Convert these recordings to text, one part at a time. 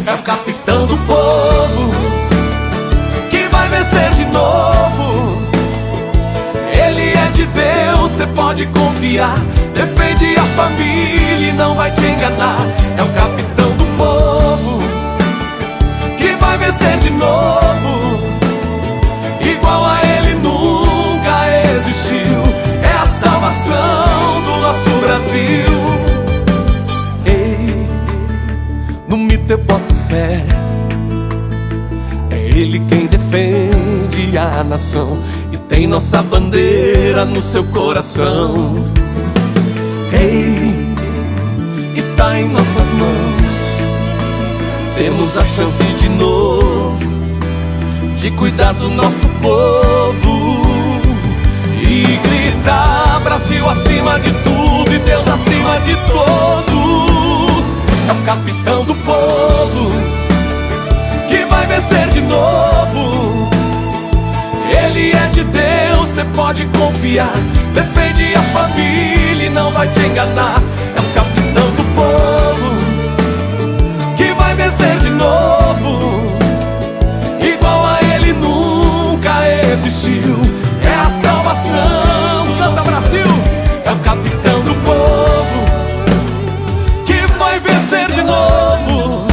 é o capitão do povo, que vai vencer de novo. Ele é de Deus, cê pode confiar. Defende a família e não vai te enganar. É o capitão do povo, que vai vencer de novo. Igual a ele nunca existiu. É a salvação do nosso Brasil. Ei, no mito eu boto fé. É ele quem defende a nação e tem nossa bandeira no seu coração. Ei, está em nossas mãos. Temos a chance de novo de cuidar do nosso povo e gritar: Brasil acima de tudo e Deus acima de todos. É o capitão do povo, que vai vencer de novo. Ele é de Deus, cê pode confiar. Defende a família e não vai te enganar. É o capitão do povo, que vai vencer de novo. Igual a ele nunca existiu. É a salvação do nosso Brasil. É o capitão do povo, que vai vencer de novo.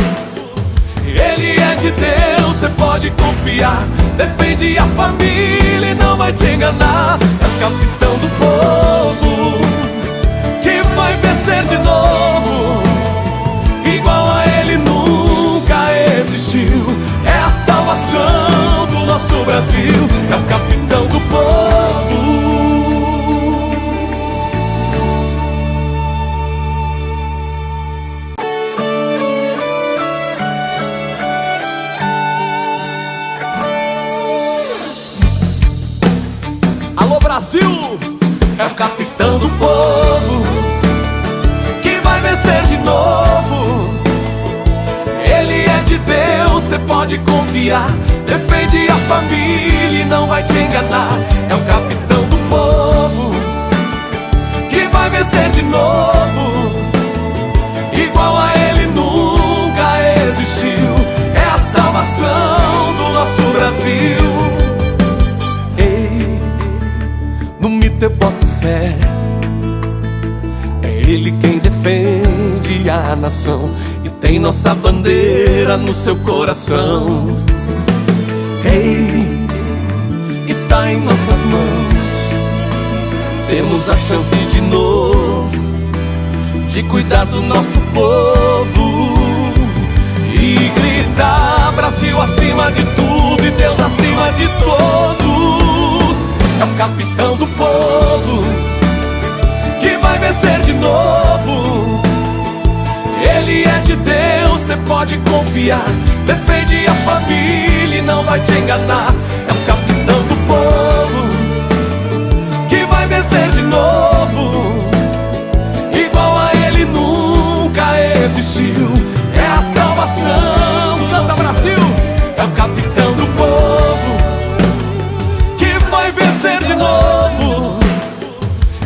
Ele é de Deus, cê pode confiar. Defende a família e não vai te enganar. É o capitão do povo, que vai vencer de novo. Igual a ele nunca existiu. É a salvação do nosso Brasil. É o capitão do povo. Alô Brasil, é o capitão do povo, que vai vencer de novo. Ele é de Deus, cê pode confiar. Defende a família e não vai te enganar. É o capitão do povo, que vai vencer de novo. Igual a ele nunca existiu. É a salvação do nosso Brasil. No mito eu boto fé. É ele quem defende a nação e tem nossa bandeira no seu coração. Ei, está em nossas mãos. Temos a chance de novo de cuidar do nosso povo e gritar: Brasil acima de tudo e Deus acima de todos. É o capitão do povo, que vai vencer de novo. Ele é de Deus, cê pode confiar. Defende a família e não vai te enganar. É o capitão do povo, que vai vencer de novo. Igual a ele nunca existiu. É a salvação do nosso Brasil. É o capitão do povo, vai vencer de novo.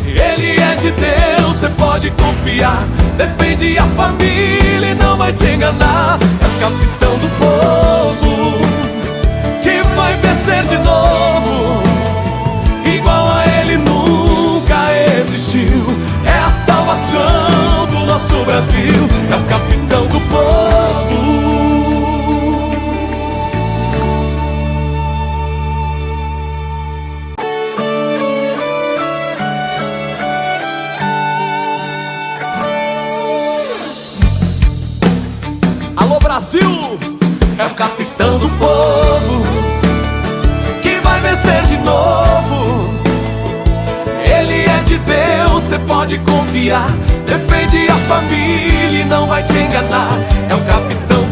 Ele é de Deus, cê pode confiar. Defende a família e não vai te enganar. É o capitão do povo, que vai vencer de novo. Igual a ele nunca existiu. É a salvação do nosso Brasil. É o capitão do povo. Brasil, é o capitão do povo, que vai vencer de novo. Ele é de Deus, cê pode confiar. Defende a família e não vai te enganar. É o capitão